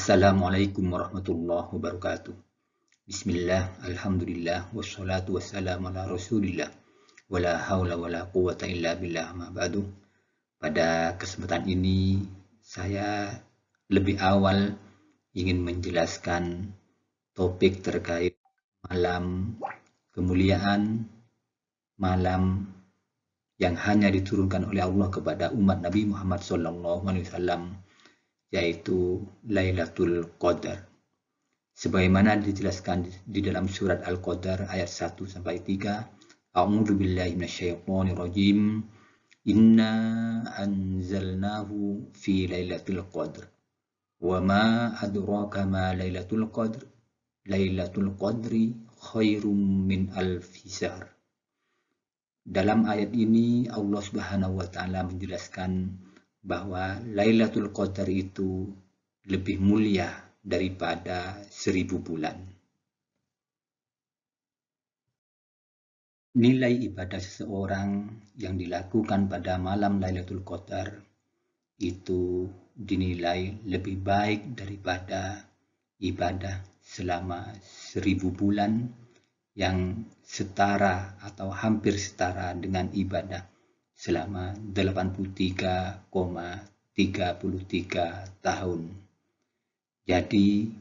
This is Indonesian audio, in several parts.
Assalamualaikum warahmatullahi wabarakatuh. Bismillah, alhamdulillah, wassalatu wassalamu ala rasulillah. Wala hawla wala quwata illa billah ma ba'du. Pada kesempatan ini, saya lebih awal ingin menjelaskan topik terkait malam kemuliaan, malam yang hanya diturunkan oleh Allah kepada umat Nabi Muhammad SAW, yaitu Lailatul Qadar. Sebagaimana dijelaskan di dalam surat Al-Qadar ayat 1-3, A'udzu billahi minasyaitonir rajim. Inna anzalnahu fi Lailatul Qadr. Wa ma adraka ma Lailatul Qadr. Lailatul Qadri khairum min alfi syahr. Dalam ayat ini Allah Subhanahu wa taala menjelaskan bahwa Lailatul Qadar itu lebih mulia daripada 1000 bulan. Nilai ibadah seseorang yang dilakukan pada malam Lailatul Qadar itu dinilai lebih baik daripada ibadah selama 1000 bulan yang setara atau hampir setara dengan ibadah selama 83,33 tahun. Jadi,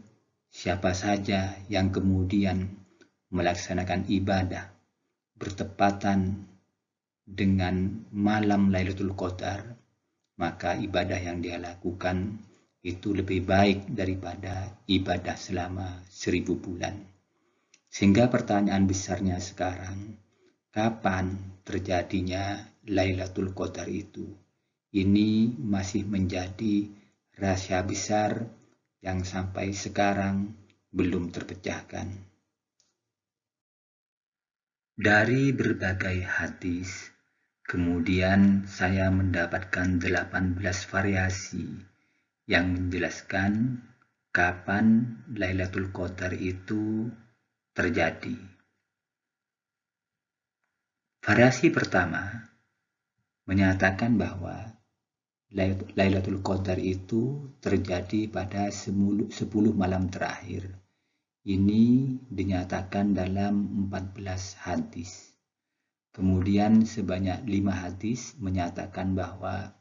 siapa saja yang kemudian melaksanakan ibadah bertepatan dengan malam Lailatul Qadar, maka ibadah yang dia lakukan itu lebih baik daripada ibadah selama 1000 bulan. Sehingga pertanyaan besarnya sekarang, kapan terjadinya Lailatul Qadar itu? Ini masih menjadi rahasia besar yang sampai sekarang belum terpecahkan. Dari berbagai hadis, kemudian saya mendapatkan 18 variasi yang menjelaskan kapan Lailatul Qadar itu terjadi. Variasi pertama menyatakan bahwa Lailatul Qadar itu terjadi pada 10 malam terakhir. Ini dinyatakan dalam 14 hadis. Kemudian sebanyak 5 hadis menyatakan bahwa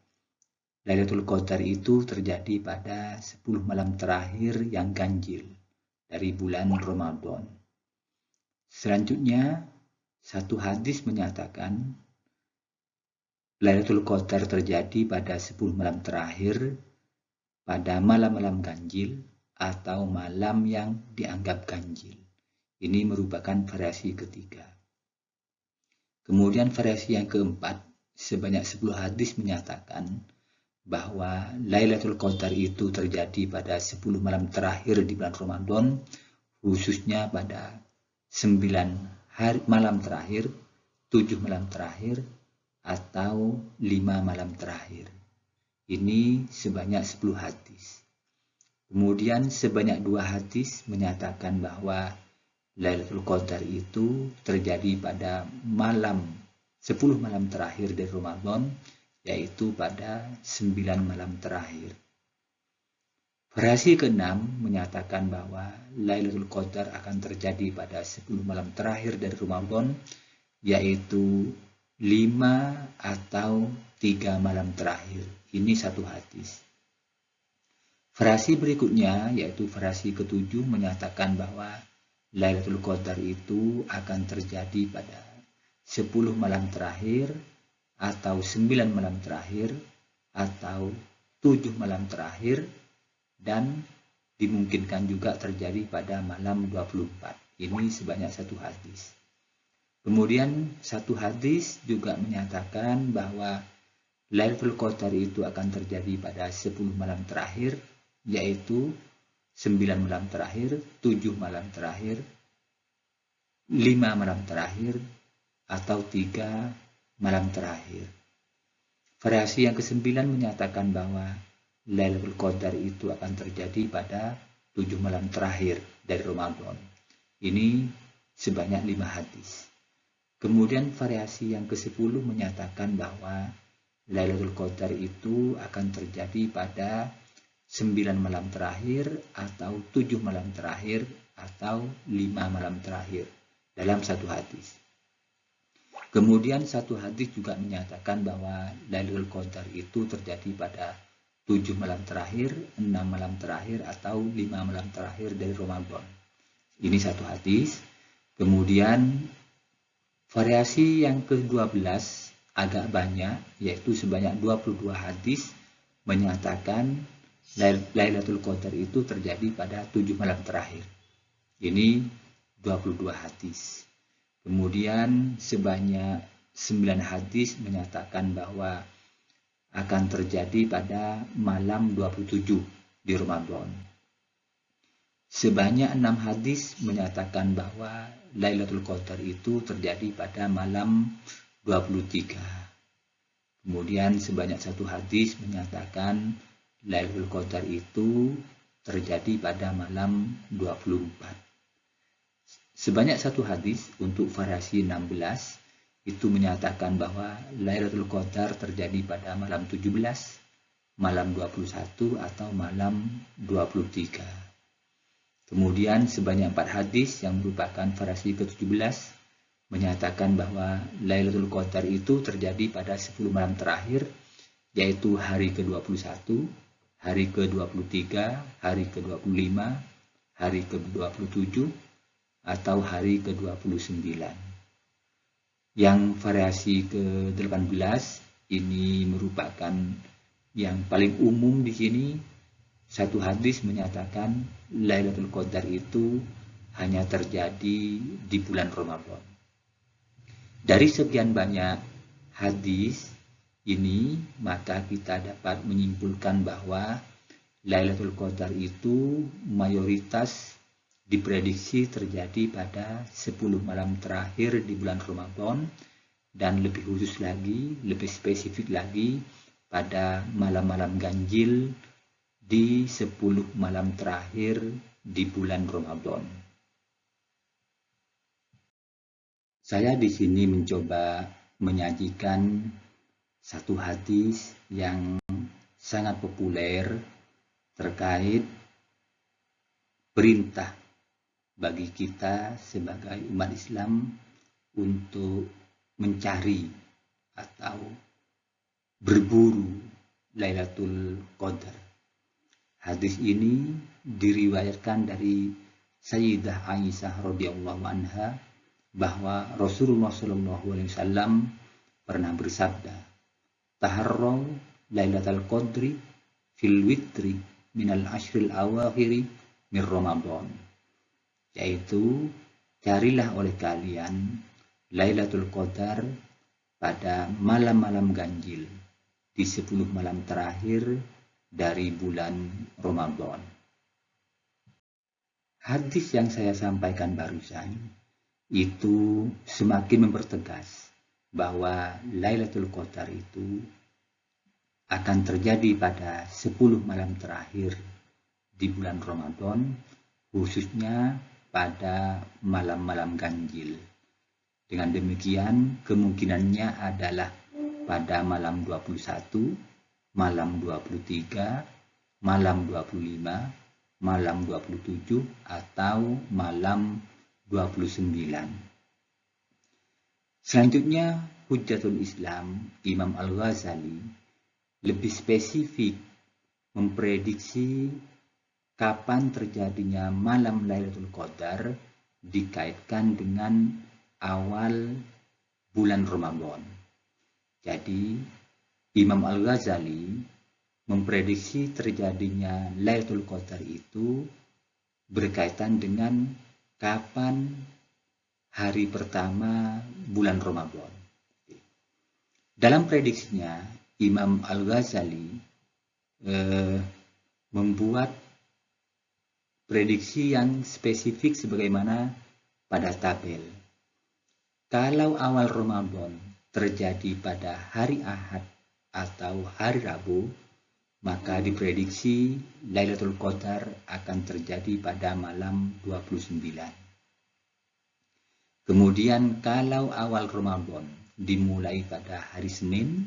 Lailatul Qadar itu terjadi pada 10 malam terakhir yang ganjil dari bulan Ramadan. Selanjutnya, satu hadis menyatakan Lailatul Qadar terjadi pada 10 malam terakhir pada malam-malam ganjil atau malam yang dianggap ganjil. Ini merupakan variasi ketiga. Kemudian variasi yang keempat, sebanyak 10 hadis menyatakan bahwa Lailatul Qadar itu terjadi pada 10 malam terakhir di bulan Ramadan, khususnya pada 9 malam terakhir, 7 malam terakhir, atau 5 malam terakhir. Ini sebanyak 10 hadis. Kemudian sebanyak 2 hadis menyatakan bahwa Lailatul Qadar itu terjadi pada 10 malam terakhir dari Ramadan, yaitu pada 9 malam terakhir. Variasi ke-6 menyatakan bahwa Lailatul Qadar akan terjadi pada 10 malam terakhir dari Ramadan, yaitu 5 atau 3 malam terakhir. Ini satu hadis. Variasi berikutnya, yaitu variasi ke-7, menyatakan bahwa Lailatul Qadar itu akan terjadi pada 10 malam terakhir, atau 9 malam terakhir, atau 7 malam terakhir, dan dimungkinkan juga terjadi pada malam 24. Ini sebanyak satu hadis. Kemudian satu hadis juga menyatakan bahwa Lailatul Qadar itu akan terjadi pada 10 malam terakhir, yaitu 9 malam terakhir, 7 malam terakhir, 5 malam terakhir, atau 3 malam terakhir. Variasi yang ke-9 menyatakan bahwa Lailatul Qadar itu akan terjadi pada 7 malam terakhir dari Ramadan. Ini sebanyak 5 hadis. Kemudian variasi yang ke-10 menyatakan bahwa Lailatul Qadar itu akan terjadi pada 9 malam terakhir, atau 7 malam terakhir, atau 5 malam terakhir dalam satu hadis. Kemudian satu hadis juga menyatakan bahwa Lailatul Qadar itu terjadi pada 7 malam terakhir, 6 malam terakhir, atau 5 malam terakhir dari Ramadan. Ini satu hadis. Kemudian variasi yang ke-12 agak banyak, yaitu sebanyak 22 hadis menyatakan Lailatul Qadar itu terjadi pada 7 malam terakhir. Ini 22 hadis. Kemudian sebanyak 9 hadis menyatakan bahwa akan terjadi pada malam 27 di Ramadan. Sebanyak 6 hadis menyatakan bahwa Lailatul Qadar itu terjadi pada malam 23. Kemudian sebanyak 1 hadis menyatakan Lailatul Qadar itu terjadi pada malam 24. Sebanyak 1 hadis untuk variasi 16 itu menyatakan bahwa Lailatul Qadar terjadi pada malam 17, malam 21, atau malam 23. Kemudian sebanyak 4 hadis yang merupakan variasi ke-17 menyatakan bahwa Lailatul Qadar itu terjadi pada 10 malam terakhir, yaitu hari ke-21, hari ke-23, hari ke-25, hari ke-27, atau hari ke-29. Yang variasi ke-18 ini merupakan yang paling umum di sini. Satu hadis menyatakan Lailatul Qadar itu hanya terjadi di bulan Ramadan. Dari sekian banyak hadis ini, maka kita dapat menyimpulkan bahwa Lailatul Qadar itu mayoritas diprediksi terjadi pada 10 malam terakhir di bulan Ramadan, dan lebih khusus lagi, lebih spesifik lagi pada malam-malam ganjil di 10 malam terakhir di bulan Ramadan. Saya di sini mencoba menyajikan satu hadis yang sangat populer terkait perintah bagi kita sebagai umat Islam untuk mencari atau berburu Lailatul Qadar. Hadis ini diriwayatkan dari Sayyidah Aisyah radhiyallahu anha bahwa Rasulullah SAW pernah bersabda, "Taharraw Lailatul Qadri fil witri minal ashril awakhiri min Ramadan." Yaitu, carilah oleh kalian Lailatul Qadar pada malam-malam ganjil di 10 malam terakhir dari bulan Ramadan. Hadis yang saya sampaikan barusan itu semakin mempertegas bahwa Lailatul Qadar itu akan terjadi pada 10 malam terakhir di bulan Ramadan, khususnya pada malam-malam ganjil. Dengan demikian, kemungkinannya adalah pada malam 21, malam 23, malam 25, malam 27, atau malam 29. Selanjutnya, Hujjatul Islam Imam Al-Ghazali lebih spesifik memprediksi kapan terjadinya malam Lailatul Qadar dikaitkan dengan awal bulan Ramadan. Jadi, Imam Al-Ghazali memprediksi terjadinya Lailatul Qadar itu berkaitan dengan kapan hari pertama bulan Ramadan. Dalam prediksinya, Imam Al-Ghazali membuat prediksi yang spesifik sebagaimana pada tabel. Kalau awal Ramadan terjadi pada hari Ahad atau hari Rabu, maka diprediksi Lailatul Qadar akan terjadi pada malam 29. Kemudian kalau awal Ramadan dimulai pada hari Senin,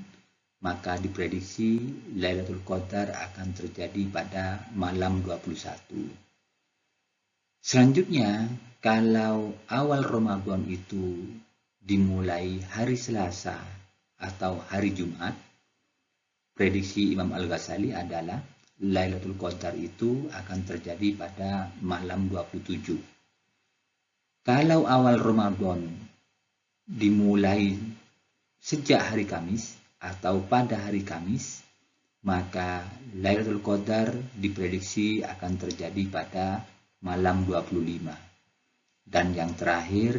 maka diprediksi Lailatul Qadar akan terjadi pada malam 21. Selanjutnya, kalau awal Ramadan itu dimulai hari Selasa atau hari Jumat, prediksi Imam Al-Ghazali adalah Lailatul Qadar itu akan terjadi pada malam 27. Kalau awal Ramadan dimulai sejak hari Kamis atau pada hari Kamis, maka Lailatul Qadar diprediksi akan terjadi pada malam 25. Dan yang terakhir,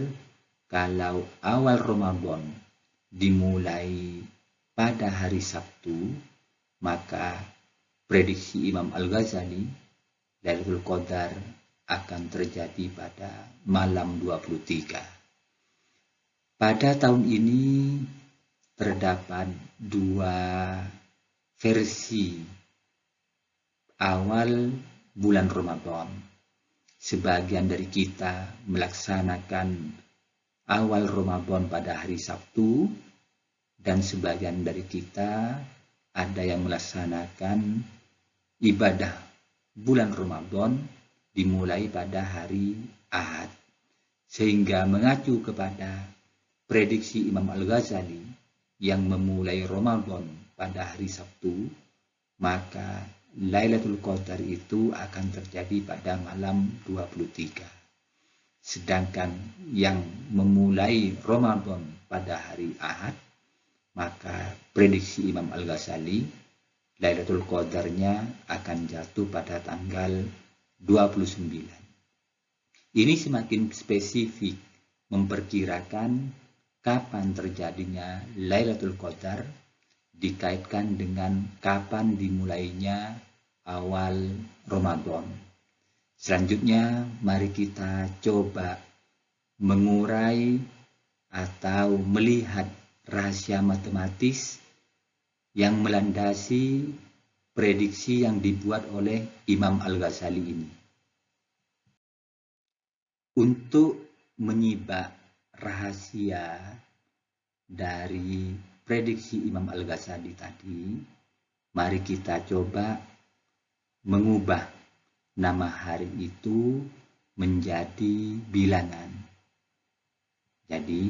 kalau awal Ramadan dimulai pada hari Sabtu, maka prediksi Imam Al-Ghazali Lailatul Qadar akan terjadi pada malam 23. Pada tahun ini terdapat dua versi awal bulan Ramadan. Sebagian dari kita melaksanakan awal Ramadan pada hari Sabtu, dan sebagian dari kita ada yang melaksanakan ibadah bulan Ramadan dimulai pada hari Ahad. Sehingga mengacu kepada prediksi Imam Al-Ghazali yang memulai Ramadan pada hari Sabtu, maka Lailatul Qadar itu akan terjadi pada malam 23. Sedangkan yang memulai Ramadan pada hari Ahad, maka prediksi Imam Al-Ghazali Lailatul Qadarnya akan jatuh pada tanggal 29. Ini semakin spesifik memperkirakan kapan terjadinya Lailatul Qadar dikaitkan dengan kapan dimulainya awal Ramadan. Selanjutnya, mari kita coba mengurai atau melihat rahasia matematis yang melandasi prediksi yang dibuat oleh Imam Al-Ghazali ini. Untuk menyibak rahasia dari prediksi Imam Al-Ghazali tadi, mari kita coba mengubah nama hari itu menjadi bilangan. Jadi,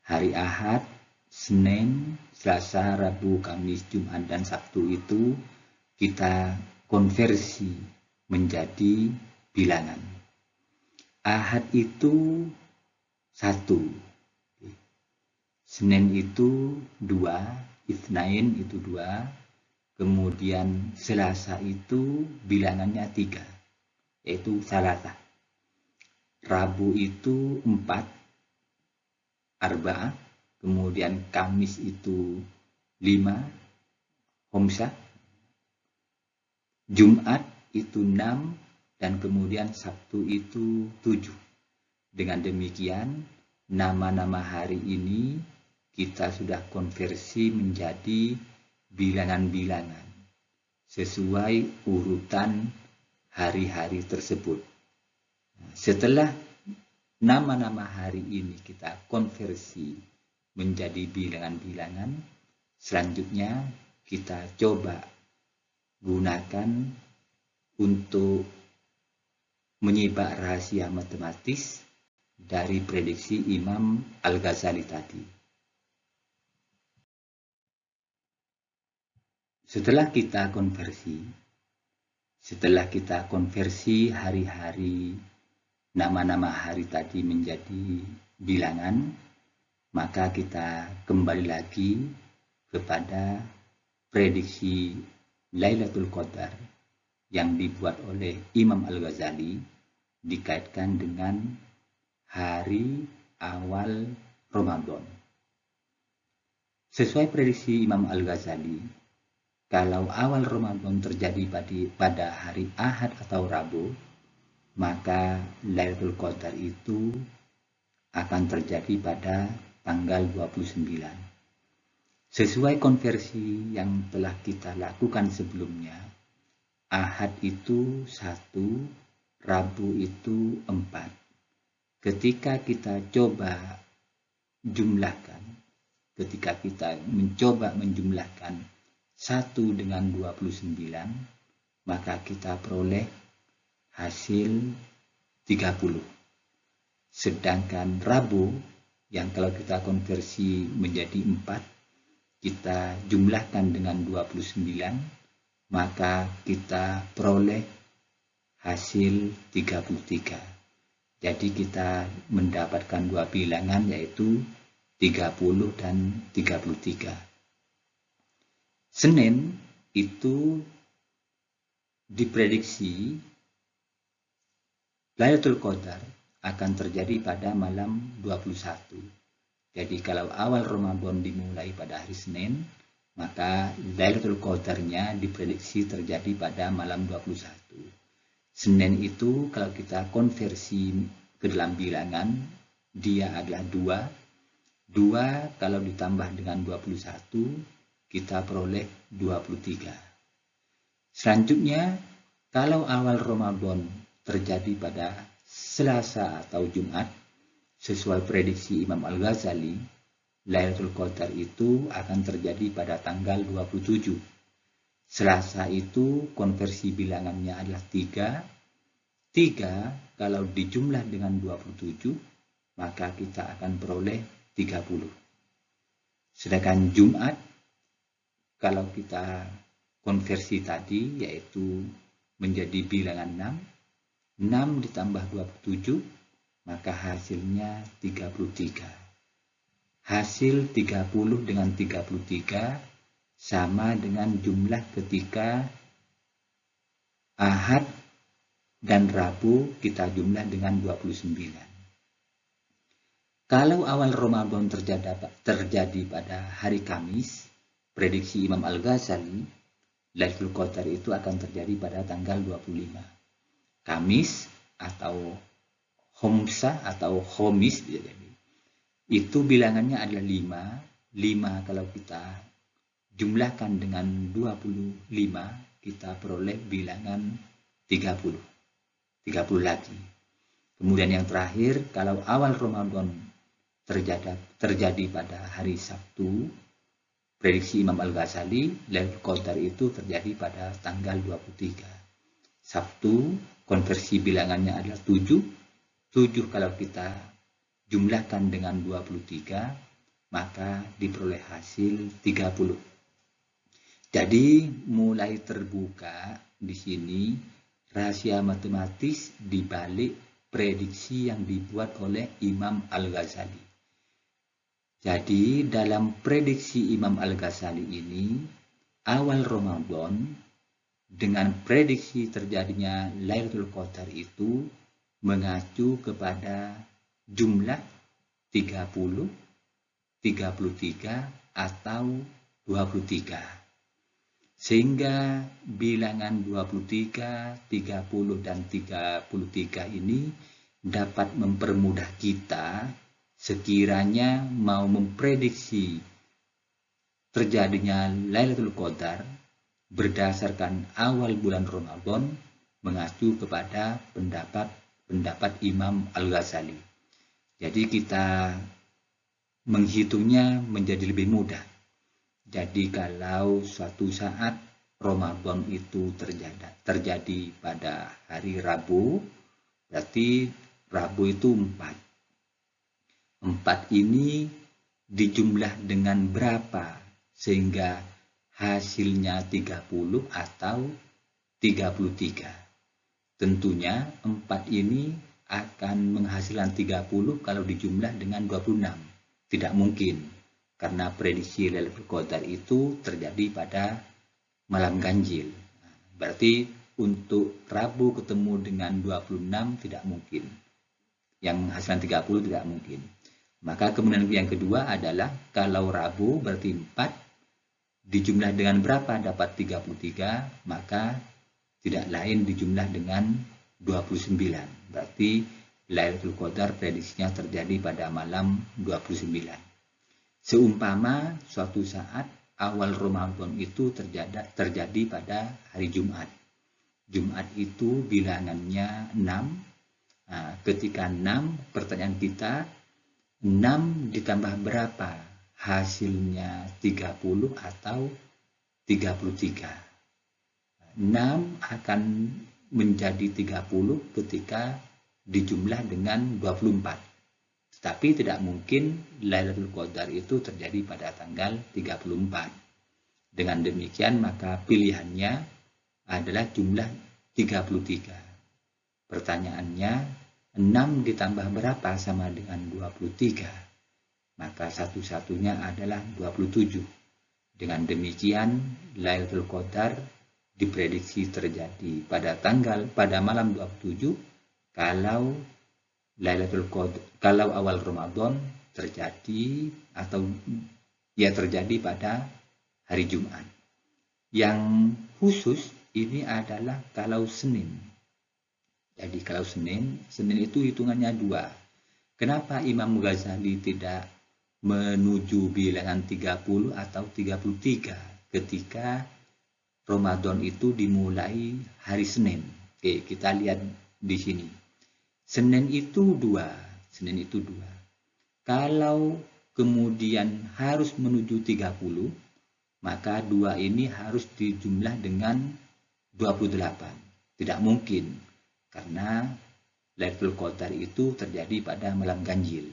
hari Ahad, Senin, Selasa, Rabu, Kamis, Jumat, dan Sabtu itu kita konversi menjadi bilangan. Ahad itu 1, Senin itu 2, Itsnain itu 2, kemudian Selasa itu bilangannya 3, yaitu Salasa. Rabu itu 4, Arba'ah, kemudian Kamis itu 5, Khomsah, Jumat itu 6, dan kemudian Sabtu itu 7. Dengan demikian, nama-nama hari ini kita sudah konversi menjadi bilangan-bilangan sesuai urutan hari-hari tersebut. Setelah nama-nama hari ini kita konversi menjadi bilangan-bilangan, selanjutnya kita coba gunakan untuk menyibak rahasia matematis dari prediksi Imam Al-Ghazali tadi. Setelah kita konversi hari-hari, nama-nama hari tadi menjadi bilangan, maka kita kembali lagi kepada prediksi Lailatul Qadar yang dibuat oleh Imam Al-Ghazali dikaitkan dengan hari awal Ramadan. Sesuai prediksi Imam Al-Ghazali, kalau awal Ramadan terjadi pada hari Ahad atau Rabu, maka Lailatul Qadar itu akan terjadi pada tanggal 29. Sesuai konversi yang telah kita lakukan sebelumnya, Ahad itu 1, Rabu itu 4. Ketika kita coba jumlahkan ketika kita mencoba menjumlahkan 1 dengan 29, maka kita peroleh hasil 30. Sedangkan Rabu yang kalau kita konversi menjadi 4, kita jumlahkan dengan 29, maka kita peroleh hasil 33. Jadi kita mendapatkan dua bilangan yaitu 30 dan 33. Senin itu diprediksi Lailatul Qadar akan terjadi pada malam 21. Jadi kalau awal Ramadan dimulai pada hari Senin, maka Lailatul Qadarnya diprediksi terjadi pada malam 21. Senin itu kalau kita konversi ke dalam bilangan, dia adalah 2. 2 kalau ditambah dengan 21, kita peroleh 23. Selanjutnya, kalau awal Ramadan terjadi pada Selasa atau Jumat, sesuai prediksi Imam Al-Ghazali, Lailatul Qadar itu akan terjadi pada tanggal 27. Selasa itu konversi bilangannya adalah 3. 3 kalau dijumlah dengan 27, maka kita akan peroleh 30. Sedangkan Jumat, kalau kita konversi tadi, yaitu menjadi bilangan 6 ditambah 27, maka hasilnya 33. Hasil 30 dengan 33 sama dengan jumlah ketika Ahad dan Rabu kita jumlah dengan 29. Kalau awal Ramadan terjadi pada hari Kamis, prediksi Imam Al-Ghazali, Lailatul Qadar itu akan terjadi pada tanggal 25. Kamis atau Khomsah atau Khomis, itu bilangannya adalah 5. 5 kalau kita jumlahkan dengan 25, kita peroleh bilangan 30. 30 lagi. Kemudian yang terakhir, kalau awal Ramadan terjadi pada hari Sabtu, prediksi Imam Al-Ghazali, Lailatul Qadar itu terjadi pada tanggal 23. Sabtu, konversi bilangannya adalah 7. 7 kalau kita jumlahkan dengan 23, maka diperoleh hasil 30. Jadi mulai terbuka di sini rahasia matematis di balik prediksi yang dibuat oleh Imam Al-Ghazali. Jadi dalam prediksi Imam Al-Ghazali ini, awal Ramadan dengan prediksi terjadinya Lailatul Qadar itu mengacu kepada jumlah 30, 33, atau 23. Sehingga bilangan 23, 30, dan 33 ini dapat mempermudah kita sekiranya mau memprediksi terjadinya Lailatul Qadar berdasarkan awal bulan Ramadan mengacu kepada pendapat Imam Al-Ghazali. Jadi kita menghitungnya menjadi lebih mudah. Jadi kalau suatu saat Ramadan itu terjadi pada hari Rabu, berarti Rabu itu 4. 4 ini dijumlah dengan berapa sehingga hasilnya 30 atau 33. Tentunya 4 ini akan menghasilkan 30 kalau dijumlah dengan 26. Tidak mungkin, karena prediksi Lailatul Qadar itu terjadi pada malam ganjil. Berarti untuk Rabu ketemu dengan 26 tidak mungkin. Yang menghasilkan 30 tidak mungkin. Maka kemudian yang kedua adalah kalau Rabu berarti 4 dijumlah dengan berapa dapat 33, maka tidak lain dijumlah dengan 29. Berarti Lailatul Qadar prediksinya terjadi pada malam 29. Seumpama suatu saat awal Ramadan itu terjadi pada hari Jumat. Jumat itu bilangannya 6. Nah, ketika 6, pertanyaan kita, 6 ditambah berapa hasilnya 30 atau 33. 6 akan menjadi 30 ketika dijumlah dengan 24. Tetapi tidak mungkin Lailatul Qadar itu terjadi pada tanggal 34. Dengan demikian maka pilihannya adalah jumlah 33. Pertanyaannya, 6 ditambah berapa sama dengan 23? Maka satu-satunya adalah 27. Dengan demikian, Lailatul Qadar diprediksi terjadi pada malam 27 kalau awal Ramadan terjadi atau terjadi pada hari Jumat. Yang khusus ini adalah kalau Senin. Jadi kalau Senin itu hitungannya 2. Kenapa Imam Ghazali tidak menuju bilangan 30 atau 33 ketika Ramadan itu dimulai hari Senin? Oke, kita lihat di sini. Senin itu 2. Kalau kemudian harus menuju 30, maka 2 ini harus dijumlah dengan 28. Tidak mungkin, karena Lailatul Qadar itu terjadi pada malam ganjil.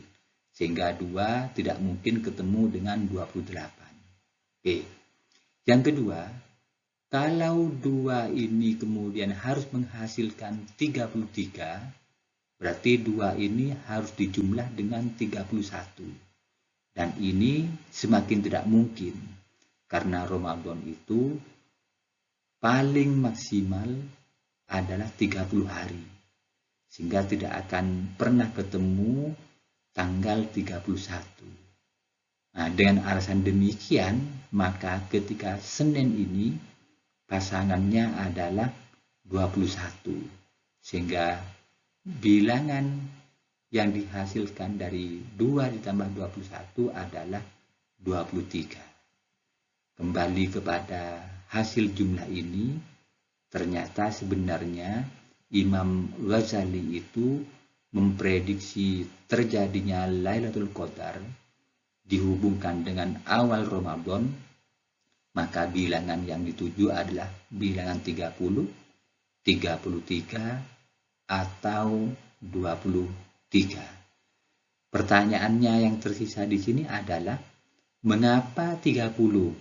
Sehingga 2 tidak mungkin ketemu dengan 28. Oke. Yang kedua, kalau 2 ini kemudian harus menghasilkan 33, berarti 2 ini harus dijumlah dengan 31. Dan ini semakin tidak mungkin, karena Ramadan itu paling maksimal adalah 30 hari. Sehingga tidak akan pernah ketemu tanggal 31. Nah, dengan alasan demikian, maka ketika Senin ini pasangannya adalah 21. Sehingga bilangan yang dihasilkan dari 2 ditambah 21 adalah 23. Kembali kepada hasil jumlah ini, ternyata sebenarnya Imam Ghazali itu memprediksi terjadinya Lailatul Qadar dihubungkan dengan awal Ramadan, maka bilangan yang dituju adalah bilangan 30, 33, atau 23. Pertanyaannya yang tersisa di sini adalah mengapa 30,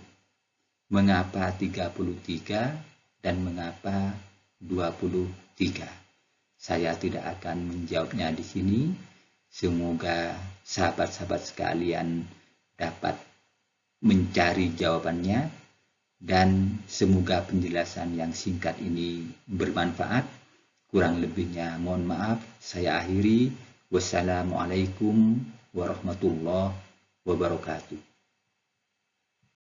mengapa 33, dan mengapa 23? Saya tidak akan menjawabnya di sini. Semoga sahabat-sahabat sekalian dapat mencari jawabannya, dan semoga penjelasan yang singkat ini bermanfaat. Kurang lebihnya mohon maaf. Saya akhiri. Wassalamualaikum warahmatullahi wabarakatuh.